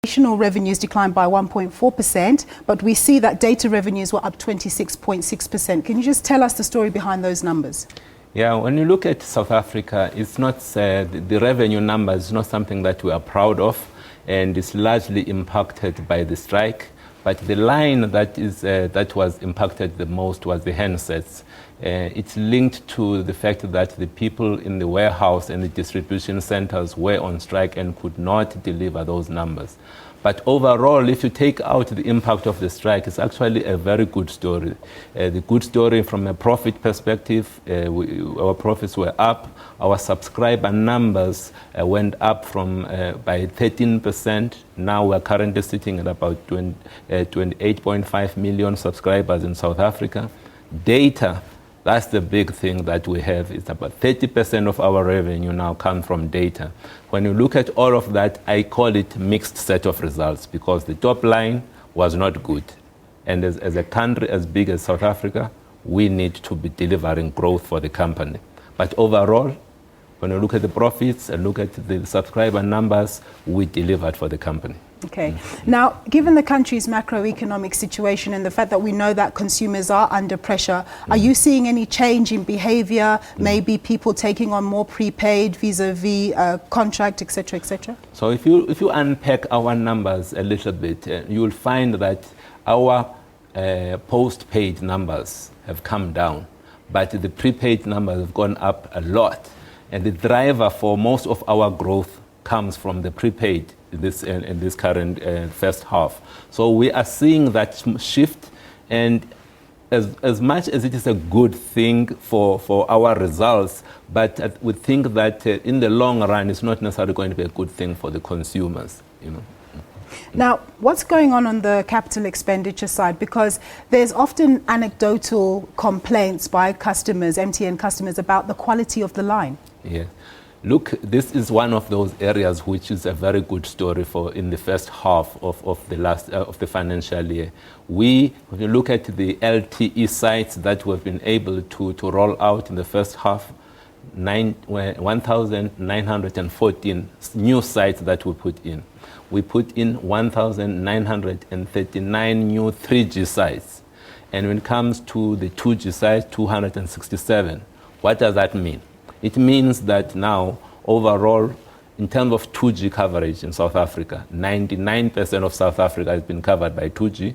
National revenues declined by 1.4%, but we see that data revenues were up 26.6%. Can you just tell us the story behind those numbers? Yeah, when you look at South Africa, it's not the revenue numbers is not something that we are proud of, and it's largely impacted by the strike. But the line that was impacted the most was the handsets. It's linked to the fact that the people in the warehouse and the distribution centers were on strike and could not deliver those numbers. But overall, if you take out the impact of the strike, it's actually a very good story. The good story from a profit perspective, our profits were up. Our subscriber numbers went up by 13%. Now we're currently sitting at about 28.5 million subscribers in South Africa. Data, that's the big thing that we have. It's about 30% of our revenue now comes from data. When you look at all of that, I call it mixed set of results because the top line was not good. And as a country as big as South Africa, we need to be delivering growth for the company. But overall, when you look at the profits and look at the subscriber numbers, we delivered for the company. Okay. Now, given the country's macroeconomic situation and the fact that we know that consumers are under pressure, are you seeing any change in behavior, maybe people taking on more prepaid vis-a-vis contract, etc., etc.? So if you unpack our numbers a little bit, you will find that our postpaid numbers have come down, but the prepaid numbers have gone up a lot. And the driver for most of our growth comes from the prepaid in this current first half. So we are seeing that shift, and as much as it is a good thing for our results, but we think that in the long run, it's not necessarily going to be a good thing for the consumers, you know. Now, what's going on the capital expenditure side? Because there's often anecdotal complaints by customers, MTN customers, about the quality of the line. Yeah. Look, this is one of those areas which is a very good story in the first half of the financial year. When you look at the LTE sites that we've been able to roll out in the first half, 1,914 new sites that we put in. We put in 1,939 new 3G sites. And when it comes to the 2G sites, 267. What does that mean? It means that now, overall, in terms of 2G coverage in South Africa, 99% of South Africa has been covered by 2G.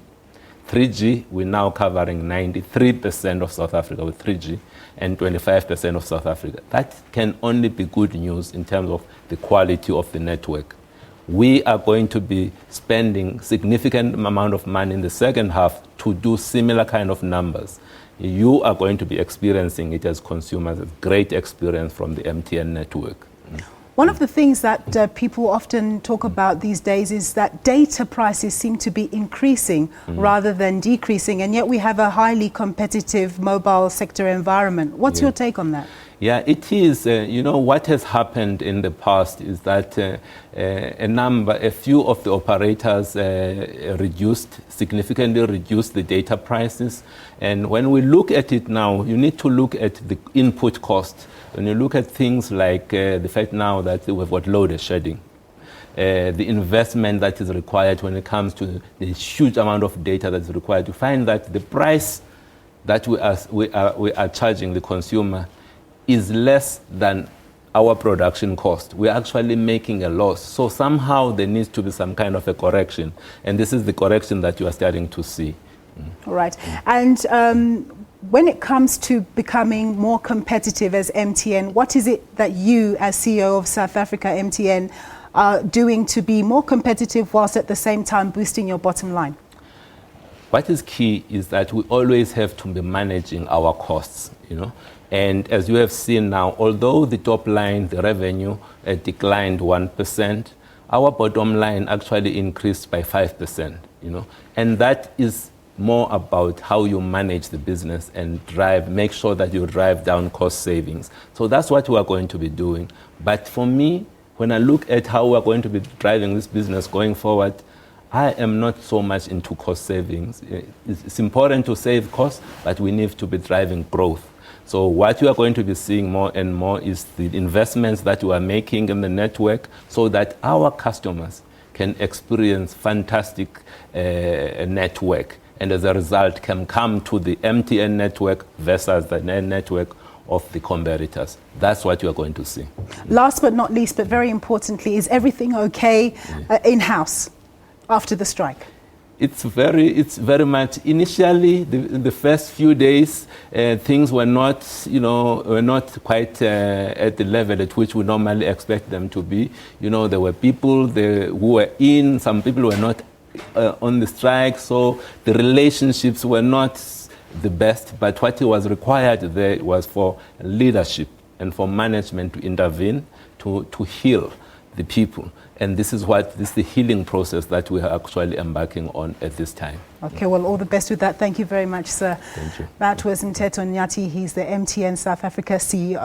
3G, we're now covering 93% of South Africa with 3G and 25% of South Africa. That can only be good news in terms of the quality of the network. We are going to be spending significant amount of money in the second half to do similar kind of numbers. You are going to be experiencing it as consumers, a great experience from the MTN network. One of the things that people often talk about these days is that data prices seem to be increasing rather than decreasing, and yet we have a highly competitive mobile sector environment. What's your take on that? Yeah, it is. You know, what has happened in the past is that a few of the operators significantly reduced the data prices. And when we look at it now, you need to look at the input cost. When you look at things like the fact now that we've got load shedding, the investment that is required when it comes to the huge amount of data that's required, you find that the price that we are charging the consumer is less than our production cost. We're actually making a loss. So somehow there needs to be some kind of a correction. And this is the correction that you are starting to see. All right. And when it comes to becoming more competitive as MTN, what is it that you, as CEO of South Africa MTN, are doing to be more competitive whilst at the same time boosting your bottom line? What is key is that we always have to be managing our costs, you know. And as you have seen now, although the top line, the revenue declined 1%, our bottom line actually increased by 5%, you know. And that is more about how you manage the business and make sure that you drive down cost savings. So that's what we are going to be doing. But for me, when I look at how we're going to be driving this business going forward, I am not so much into cost savings. It's important to save costs, but we need to be driving growth. So what you are going to be seeing more and more is the investments that we are making in the network so that our customers can experience fantastic network, and as a result can come to the MTN network versus the network of the competitors. That's what you are going to see. Last but not least, but very importantly, is everything okay in-house after the strike? It's very much, initially, the first few days, things were not, were not quite at the level at which we normally expect them to be. There were people who were in, some people were not on the strike, so the relationships were not the best, but what was required there was for leadership and for management to intervene, to heal the people. And this is the healing process that we are actually embarking on at this time. Okay, well, all the best with that. Thank you very much, sir. Thank you. That was Mteto Nyati. He's the MTN South Africa CEO.